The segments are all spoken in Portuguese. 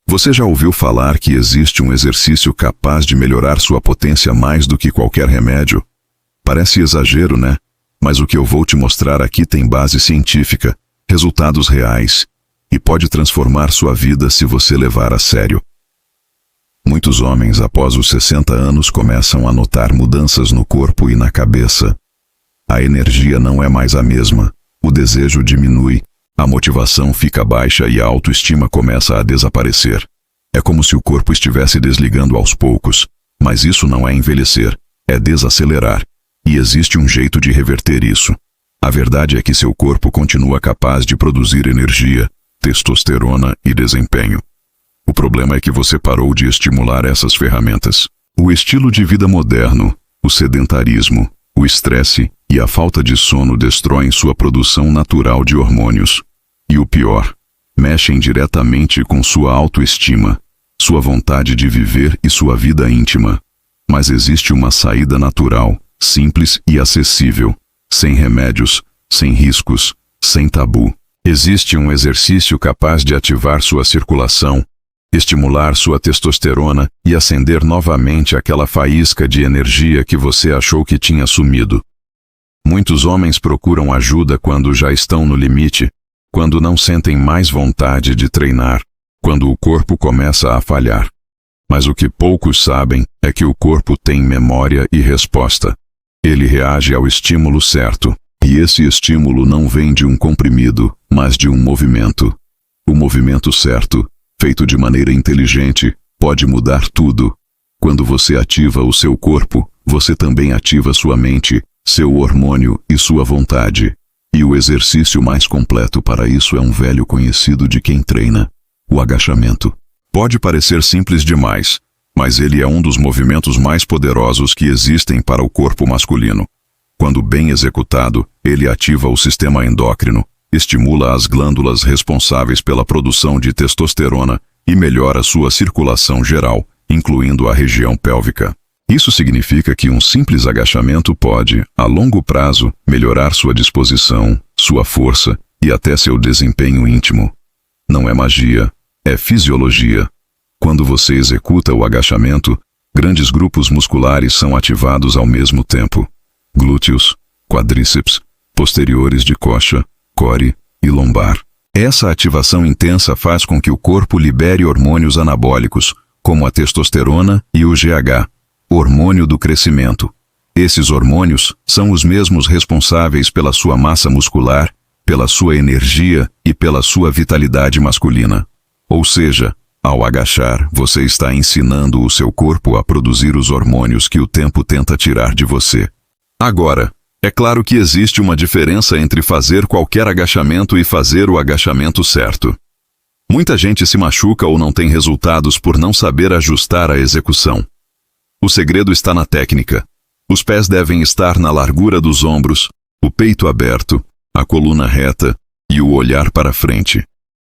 Você já ouviu falar que existe um exercício capaz de melhorar sua potência mais do que qualquer remédio? Parece exagero, né? Mas o que eu vou te mostrar aqui tem base científica, resultados reais, e pode transformar sua vida se você levar a sério. Muitos homens, após os 60 anos, começam a notar mudanças no corpo e na cabeça. A energia não é mais a mesma, o desejo diminui, a motivação fica baixa e a autoestima começa a desaparecer. É como se o corpo estivesse desligando aos poucos, mas isso não é envelhecer, é desacelerar, e existe um jeito de reverter isso. A verdade é que seu corpo continua capaz de produzir energia, testosterona e desempenho. O problema é que você parou de estimular essas ferramentas. O estilo de vida moderno, o sedentarismo, o estresse e a falta de sono destroem sua produção natural de hormônios. E o pior, mexem diretamente com sua autoestima, sua vontade de viver e sua vida íntima. Mas existe uma saída natural, simples e acessível, sem remédios, sem riscos, sem tabu. Existe um exercício capaz de ativar sua circulação, estimular sua testosterona e acender novamente aquela faísca de energia que você achou que tinha sumido. Muitos homens procuram ajuda quando já estão no limite, quando não sentem mais vontade de treinar, quando o corpo começa a falhar. Mas o que poucos sabem é que o corpo tem memória e resposta. Ele reage ao estímulo certo, e esse estímulo não vem de um comprimido, mas de um movimento. O movimento certo, feito de maneira inteligente, pode mudar tudo. Quando você ativa o seu corpo, você também ativa sua mente, seu hormônio e sua vontade. E o exercício mais completo para isso é um velho conhecido de quem treina: o agachamento. Pode parecer simples demais, mas ele é um dos movimentos mais poderosos que existem para o corpo masculino. Quando bem executado, ele ativa o sistema endócrino, estimula as glândulas responsáveis pela produção de testosterona e melhora sua circulação geral, incluindo a região pélvica. Isso significa que um simples agachamento pode, a longo prazo, melhorar sua disposição, sua força e até seu desempenho íntimo. Não é magia, é fisiologia. Quando você executa o agachamento, grandes grupos musculares são ativados ao mesmo tempo: glúteos, quadríceps, posteriores de coxa, core e lombar. Essa ativação intensa faz com que o corpo libere hormônios anabólicos, como a testosterona e o GH, hormônio do crescimento. Esses hormônios são os mesmos responsáveis pela sua massa muscular, pela sua energia e pela sua vitalidade masculina. Ou seja, ao agachar, você está ensinando o seu corpo a produzir os hormônios que o tempo tenta tirar de você. Agora, é claro que existe uma diferença entre fazer qualquer agachamento e fazer o agachamento certo. Muita gente se machuca ou não tem resultados por não saber ajustar a execução. O segredo está na técnica. Os pés devem estar na largura dos ombros, o peito aberto, a coluna reta e o olhar para frente.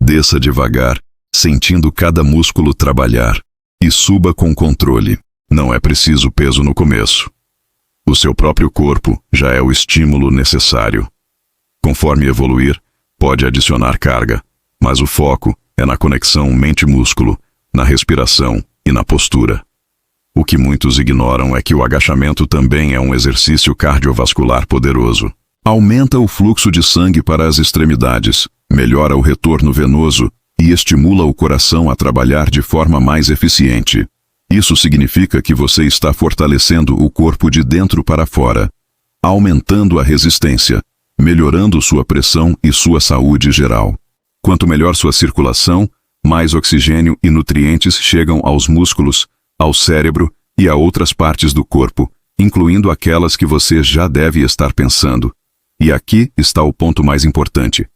Desça devagar, sentindo cada músculo trabalhar, e suba com controle. Não é preciso peso no começo. O seu próprio corpo já é o estímulo necessário. Conforme evoluir, pode adicionar carga, mas o foco é na conexão mente-músculo, na respiração e na postura. O que muitos ignoram é que o agachamento também é um exercício cardiovascular poderoso. Aumenta o fluxo de sangue para as extremidades, melhora o retorno venoso e estimula o coração a trabalhar de forma mais eficiente. Isso significa que você está fortalecendo o corpo de dentro para fora, aumentando a resistência, melhorando sua pressão e sua saúde geral. Quanto melhor sua circulação, mais oxigênio e nutrientes chegam aos músculos, ao cérebro e a outras partes do corpo, incluindo aquelas que você já deve estar pensando. E aqui está o ponto mais importante.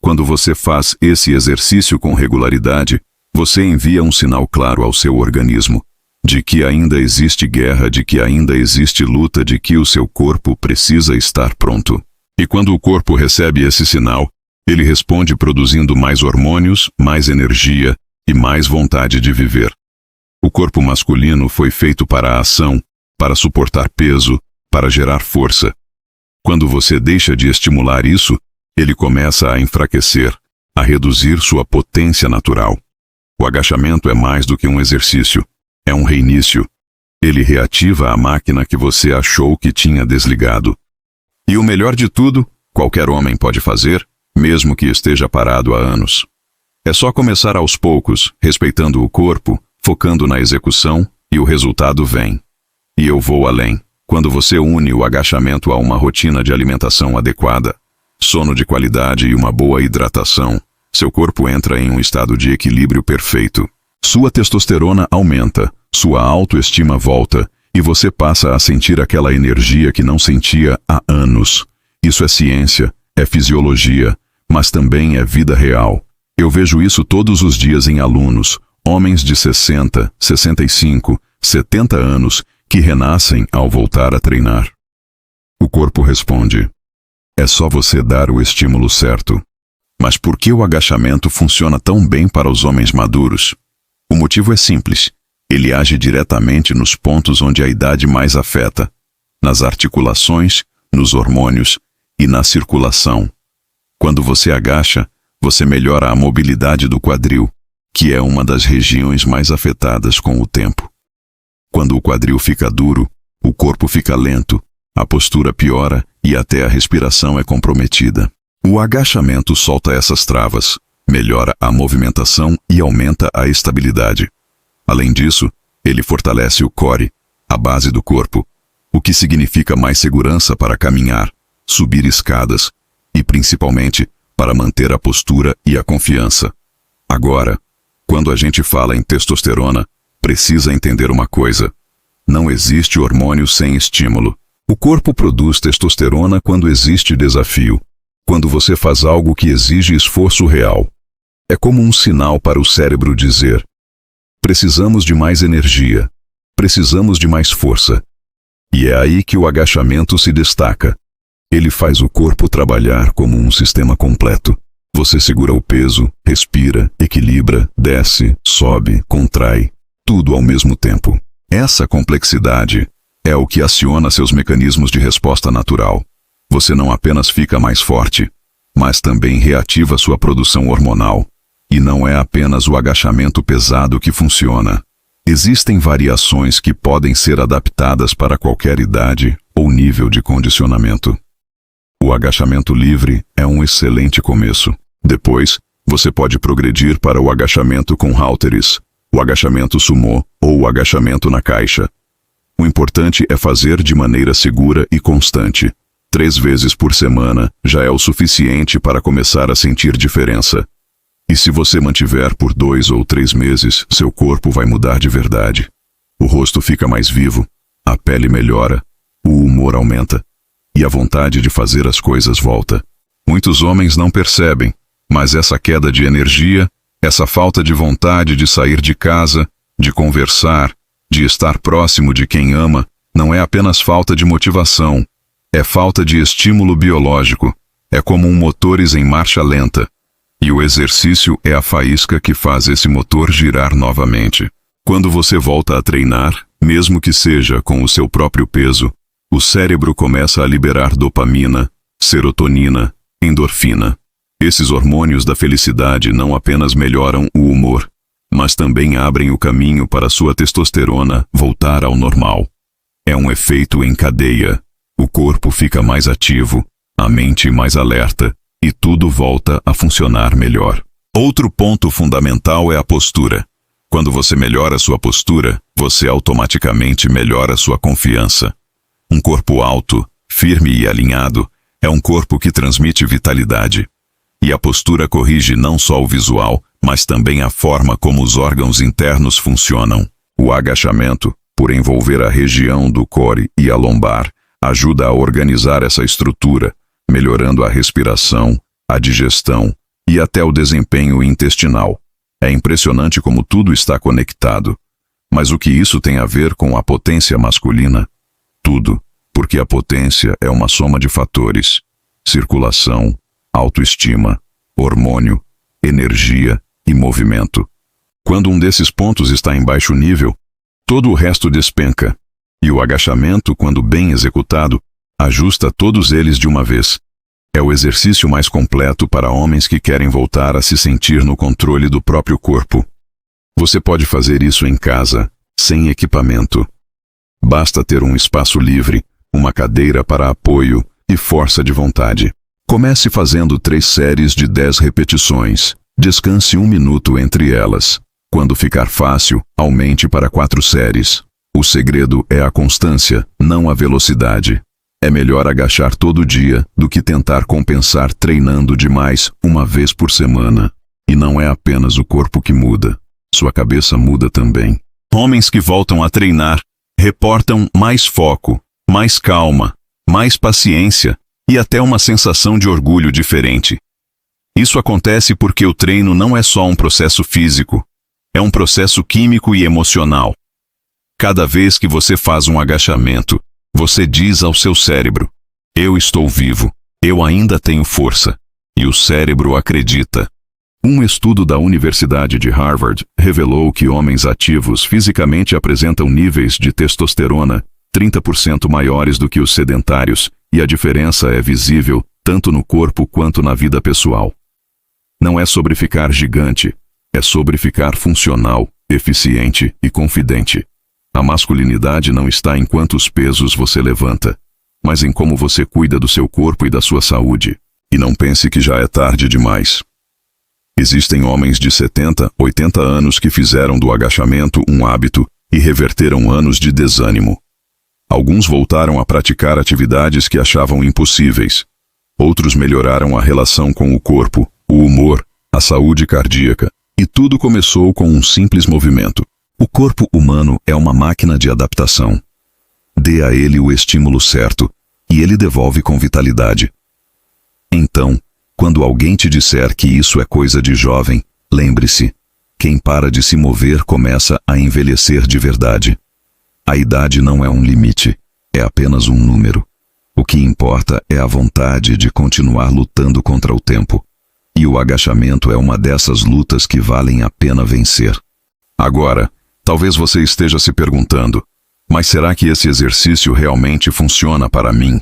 Quando você faz esse exercício com regularidade, você envia um sinal claro ao seu organismo, de que ainda existe guerra, de que ainda existe luta, de que o seu corpo precisa estar pronto. E quando o corpo recebe esse sinal, ele responde produzindo mais hormônios, mais energia e mais vontade de viver. O corpo masculino foi feito para a ação, para suportar peso, para gerar força. Quando você deixa de estimular isso, ele começa a enfraquecer, a reduzir sua potência natural. O agachamento é mais do que um exercício. É um reinício. Ele reativa a máquina que você achou que tinha desligado. E o melhor de tudo, qualquer homem pode fazer, mesmo que esteja parado há anos. É só começar aos poucos, respeitando o corpo, focando na execução, e o resultado vem. E eu vou além. Quando você une o agachamento a uma rotina de alimentação adequada, sono de qualidade e uma boa hidratação, seu corpo entra em um estado de equilíbrio perfeito. Sua testosterona aumenta, sua autoestima volta, e você passa a sentir aquela energia que não sentia há anos. Isso é ciência, é fisiologia, mas também é vida real. Eu vejo isso todos os dias em alunos, homens de 60, 65, 70 anos, que renascem ao voltar a treinar. O corpo responde. É só você dar o estímulo certo. Mas por que o agachamento funciona tão bem para os homens maduros? O motivo é simples. Ele age diretamente nos pontos onde a idade mais afeta, nas articulações, nos hormônios e na circulação. Quando você agacha, você melhora a mobilidade do quadril, que é uma das regiões mais afetadas com o tempo. Quando o quadril fica duro, o corpo fica lento, a postura piora e até a respiração é comprometida. O agachamento solta essas travas, melhora a movimentação e aumenta a estabilidade. Além disso, ele fortalece o core, a base do corpo, o que significa mais segurança para caminhar, subir escadas e, principalmente, para manter a postura e a confiança. Agora, quando a gente fala em testosterona, precisa entender uma coisa. Não existe hormônio sem estímulo. O corpo produz testosterona quando existe desafio, quando você faz algo que exige esforço real. É como um sinal para o cérebro dizer: precisamos de mais energia, precisamos de mais força. E é aí que o agachamento se destaca. Ele faz o corpo trabalhar como um sistema completo. Você segura o peso, respira, equilibra, desce, sobe, contrai, tudo ao mesmo tempo. Essa complexidade é o que aciona seus mecanismos de resposta natural. Você não apenas fica mais forte, mas também reativa sua produção hormonal. E não é apenas o agachamento pesado que funciona. Existem variações que podem ser adaptadas para qualquer idade ou nível de condicionamento. O agachamento livre é um excelente começo. Depois, você pode progredir para o agachamento com halteres, o agachamento sumô ou o agachamento na caixa. O importante é fazer de maneira segura e constante. 3 vezes por semana já é o suficiente para começar a sentir diferença. E se você mantiver por 2 ou 3 meses, seu corpo vai mudar de verdade. O rosto fica mais vivo, a pele melhora, o humor aumenta e a vontade de fazer as coisas volta. Muitos homens não percebem, mas essa queda de energia, essa falta de vontade de sair de casa, de conversar, de estar próximo de quem ama, não é apenas falta de motivação, é falta de estímulo biológico, é como um motor em marcha lenta. E o exercício é a faísca que faz esse motor girar novamente. Quando você volta a treinar, mesmo que seja com o seu próprio peso, o cérebro começa a liberar dopamina, serotonina, endorfina. Esses hormônios da felicidade não apenas melhoram o humor, mas também abrem o caminho para sua testosterona voltar ao normal. É um efeito em cadeia. O corpo fica mais ativo, a mente mais alerta, e tudo volta a funcionar melhor. Outro ponto fundamental é a postura. Quando você melhora sua postura, você automaticamente melhora sua confiança. Um corpo alto, firme e alinhado, é um corpo que transmite vitalidade. E a postura corrige não só o visual, mas também a forma como os órgãos internos funcionam. O agachamento, por envolver a região do core e a lombar, ajuda a organizar essa estrutura, melhorando a respiração, a digestão e até o desempenho intestinal. É impressionante como tudo está conectado. Mas o que isso tem a ver com a potência masculina? Tudo, porque a potência é uma soma de fatores: circulação, autoestima, hormônio, energia e movimento. Quando um desses pontos está em baixo nível, todo o resto despenca. E o agachamento, quando bem executado, ajusta todos eles de uma vez. É o exercício mais completo para homens que querem voltar a se sentir no controle do próprio corpo. Você pode fazer isso em casa, sem equipamento. Basta ter um espaço livre, uma cadeira para apoio e força de vontade. Comece fazendo 3 séries de 10 repetições. Descanse 1 minuto entre elas. Quando ficar fácil, aumente para 4 séries. O segredo é a constância, não a velocidade. É melhor agachar todo dia do que tentar compensar treinando demais uma vez por semana. E não é apenas o corpo que muda. Sua cabeça muda também. Homens que voltam a treinar reportam mais foco, mais calma, mais paciência e até uma sensação de orgulho diferente. Isso acontece porque o treino não é só um processo físico, é um processo químico e emocional. Cada vez que você faz um agachamento, você diz ao seu cérebro: eu estou vivo, eu ainda tenho força. E o cérebro acredita. Um estudo da Universidade de Harvard revelou que homens ativos fisicamente apresentam níveis de testosterona 30% maiores do que os sedentários, e a diferença é visível tanto no corpo quanto na vida pessoal. Não é sobre ficar gigante, é sobre ficar funcional, eficiente e confidente. A masculinidade não está em quantos pesos você levanta, mas em como você cuida do seu corpo e da sua saúde. E não pense que já é tarde demais. Existem homens de 70, 80 anos que fizeram do agachamento um hábito e reverteram anos de desânimo. Alguns voltaram a praticar atividades que achavam impossíveis. Outros melhoraram a relação com o corpo, o humor, a saúde cardíaca. E tudo começou com um simples movimento. O corpo humano é uma máquina de adaptação. Dê a ele o estímulo certo, e ele devolve com vitalidade. Então, quando alguém te disser que isso é coisa de jovem, lembre-se: quem para de se mover começa a envelhecer de verdade. A idade não é um limite, é apenas um número. O que importa é a vontade de continuar lutando contra o tempo. E o agachamento é uma dessas lutas que valem a pena vencer. Agora, talvez você esteja se perguntando: mas será que esse exercício realmente funciona para mim?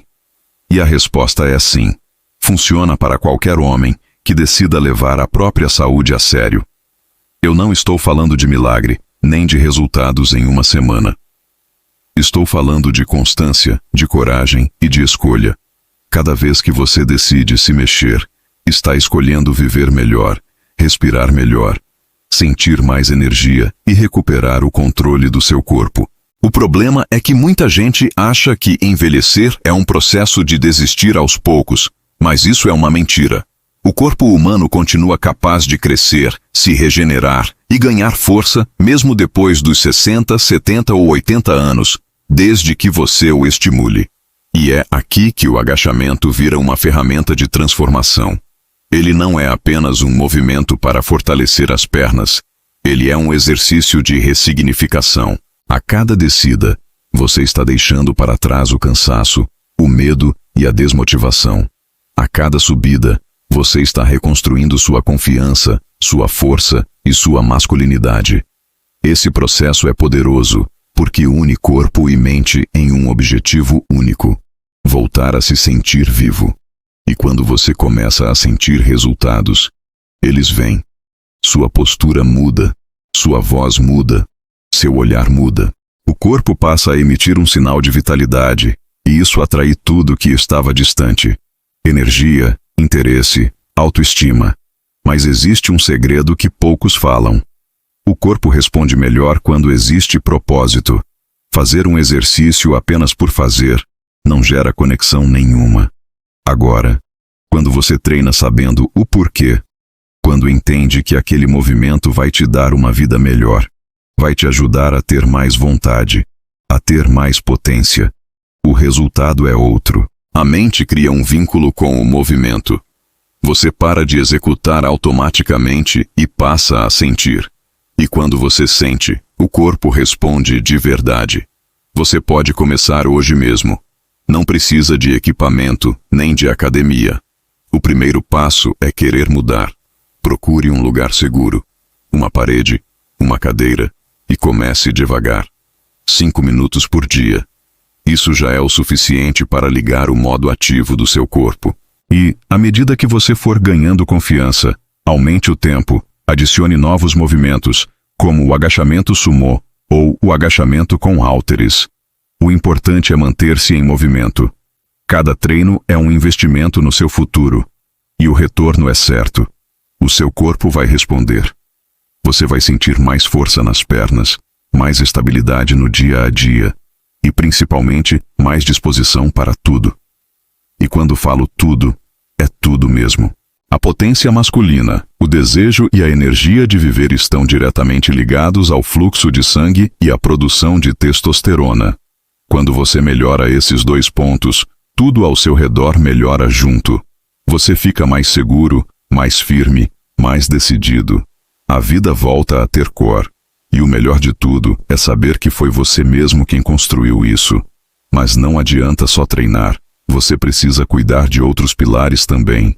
E a resposta é sim. Funciona para qualquer homem que decida levar a própria saúde a sério. Eu não estou falando de milagre, nem de resultados em uma semana. Estou falando de constância, de coragem e de escolha. Cada vez que você decide se mexer, está escolhendo viver melhor, respirar melhor, sentir mais energia e recuperar o controle do seu corpo. O problema é que muita gente acha que envelhecer é um processo de desistir aos poucos, mas isso é uma mentira. O corpo humano continua capaz de crescer, se regenerar e ganhar força mesmo depois dos 60, 70 ou 80 anos, desde que você o estimule. E é aqui que o agachamento vira uma ferramenta de transformação. Ele não é apenas um movimento para fortalecer as pernas, ele é um exercício de ressignificação. A cada descida, você está deixando para trás o cansaço, o medo e a desmotivação. A cada subida, você está reconstruindo sua confiança, sua força e sua masculinidade. Esse processo é poderoso, porque une corpo e mente em um objetivo único: voltar a se sentir vivo. E quando você começa a sentir resultados, eles vêm. Sua postura muda, sua voz muda, seu olhar muda. O corpo passa a emitir um sinal de vitalidade, e isso atrai tudo que estava distante. Energia, interesse, autoestima. Mas existe um segredo que poucos falam. O corpo responde melhor quando existe propósito. Fazer um exercício apenas por fazer não gera conexão nenhuma. Agora, quando você treina sabendo o porquê, quando entende que aquele movimento vai te dar uma vida melhor, vai te ajudar a ter mais vontade, a ter mais potência, o resultado é outro. A mente cria um vínculo com o movimento. Você para de executar automaticamente e passa a sentir. E quando você sente, o corpo responde de verdade. Você pode começar hoje mesmo. Não precisa de equipamento, nem de academia. O primeiro passo é querer mudar. Procure um lugar seguro, uma parede, uma cadeira, e comece devagar. 5 minutos por dia. Isso já é o suficiente para ligar o modo ativo do seu corpo. E, à medida que você for ganhando confiança, aumente o tempo, adicione novos movimentos, como o agachamento sumô ou o agachamento com halteres. O importante é manter-se em movimento. Cada treino é um investimento no seu futuro. E o retorno é certo. O seu corpo vai responder. Você vai sentir mais força nas pernas, mais estabilidade no dia a dia e, principalmente, mais disposição para tudo. E quando falo tudo, é tudo mesmo. A potência masculina, o desejo e a energia de viver estão diretamente ligados ao fluxo de sangue e à produção de testosterona. Quando você melhora esses dois pontos, tudo ao seu redor melhora junto. Você fica mais seguro, mais firme, mais decidido. A vida volta a ter cor. E o melhor de tudo é saber que foi você mesmo quem construiu isso. Mas não adianta só treinar. Você precisa cuidar de outros pilares também.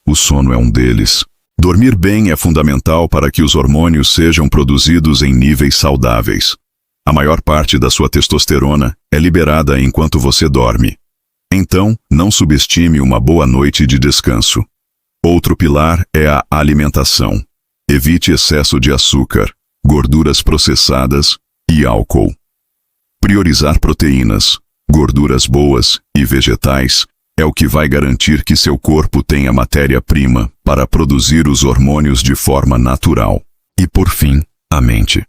O sono é um deles. Dormir bem é fundamental para que os hormônios sejam produzidos em níveis saudáveis. A maior parte da sua testosterona é liberada enquanto você dorme. Então, não subestime uma boa noite de descanso. Outro pilar é a alimentação. Evite excesso de açúcar, gorduras processadas e álcool. Priorizar proteínas, gorduras boas e vegetais é o que vai garantir que seu corpo tenha matéria-prima para produzir os hormônios de forma natural. E por fim, a mente.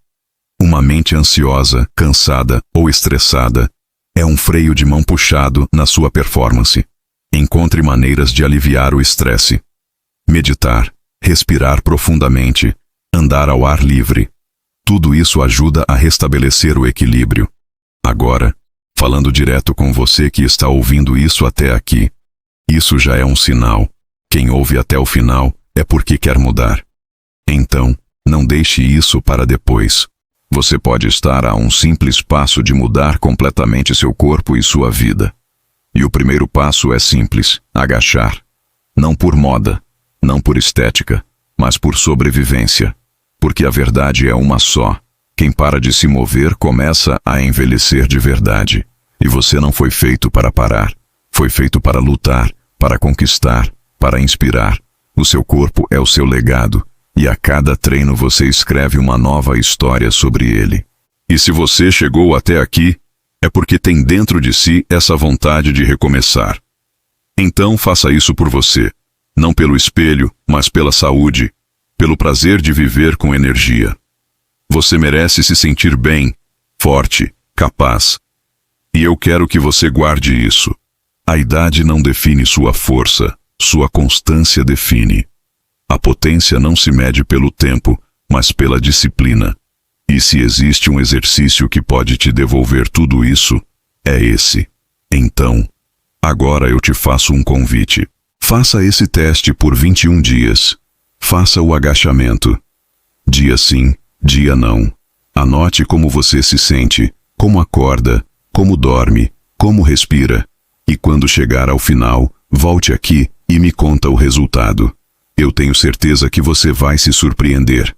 Uma mente ansiosa, cansada ou estressada é um freio de mão puxado na sua performance. Encontre maneiras de aliviar o estresse. Meditar, respirar profundamente, andar ao ar livre. Tudo isso ajuda a restabelecer o equilíbrio. Agora, falando direto com você que está ouvindo isso até aqui, isso já é um sinal. Quem ouve até o final é porque quer mudar. Então, não deixe isso para depois. Você pode estar a um simples passo de mudar completamente seu corpo e sua vida. E o primeiro passo é simples: agachar. Não por moda, não por estética, mas por sobrevivência. Porque a verdade é uma só. Quem para de se mover começa a envelhecer de verdade. E você não foi feito para parar. Foi feito para lutar, para conquistar, para inspirar. O seu corpo é o seu legado. E a cada treino você escreve uma nova história sobre ele. E se você chegou até aqui, é porque tem dentro de si essa vontade de recomeçar. Então faça isso por você. Não pelo espelho, mas pela saúde. Pelo prazer de viver com energia. Você merece se sentir bem, forte, capaz. E eu quero que você guarde isso. A idade não define sua força, sua constância define. A potência não se mede pelo tempo, mas pela disciplina. E se existe um exercício que pode te devolver tudo isso, é esse. Então, agora eu te faço um convite. Faça esse teste por 21 dias. Faça o agachamento. Dia sim, dia não. Anote como você se sente, como acorda, como dorme, como respira. E quando chegar ao final, volte aqui e me conta o resultado. Eu tenho certeza que você vai se surpreender.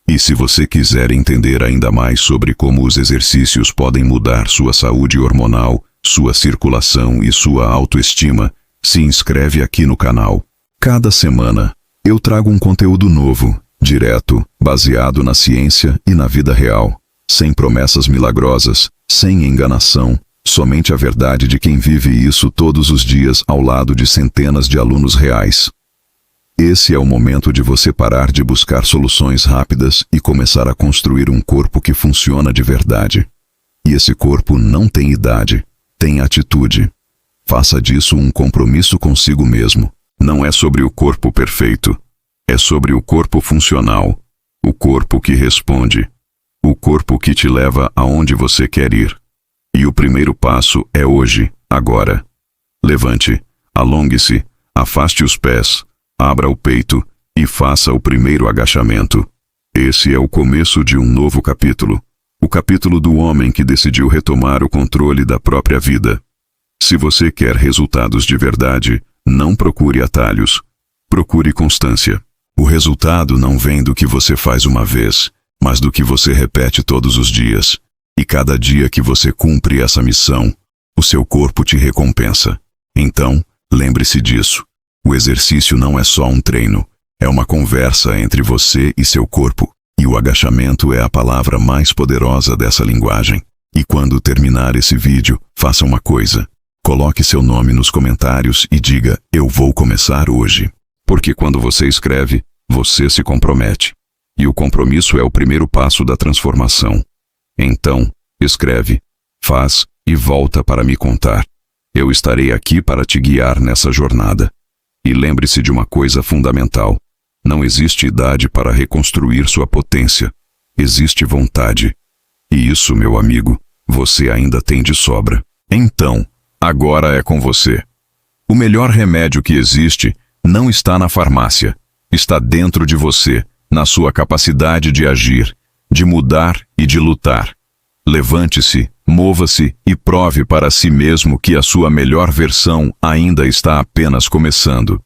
E se você quiser entender ainda mais sobre como os exercícios podem mudar sua saúde hormonal, sua circulação e sua autoestima, se inscreve aqui no canal. Cada semana, eu trago um conteúdo novo, direto, baseado na ciência e na vida real. Sem promessas milagrosas, sem enganação, somente a verdade de quem vive isso todos os dias ao lado de centenas de alunos reais. Esse é o momento de você parar de buscar soluções rápidas e começar a construir um corpo que funciona de verdade. E esse corpo não tem idade, tem atitude. Faça disso um compromisso consigo mesmo. Não é sobre o corpo perfeito, é sobre o corpo funcional, o corpo que responde, o corpo que te leva aonde você quer ir. E o primeiro passo é hoje, agora. Levante, alongue-se, afaste os pés, abra o peito e faça o primeiro agachamento. Esse é o começo de um novo capítulo. O capítulo do homem que decidiu retomar o controle da própria vida. Se você quer resultados de verdade, não procure atalhos. Procure constância. O resultado não vem do que você faz uma vez, mas do que você repete todos os dias. E cada dia que você cumpre essa missão, o seu corpo te recompensa. Então, lembre-se disso. O exercício não é só um treino, é uma conversa entre você e seu corpo. E o agachamento é a palavra mais poderosa dessa linguagem. E quando terminar esse vídeo, faça uma coisa. Coloque seu nome nos comentários e diga: eu vou começar hoje. Porque quando você escreve, você se compromete. E o compromisso é o primeiro passo da transformação. Então, escreve, faz e volta para me contar. Eu estarei aqui para te guiar nessa jornada. E lembre-se de uma coisa fundamental. Não existe idade para reconstruir sua potência. Existe vontade. E isso, meu amigo, você ainda tem de sobra. Então, agora é com você. O melhor remédio que existe não está na farmácia. Está dentro de você, na sua capacidade de agir, de mudar e de lutar. Levante-se, mova-se e prove para si mesmo que a sua melhor versão ainda está apenas começando.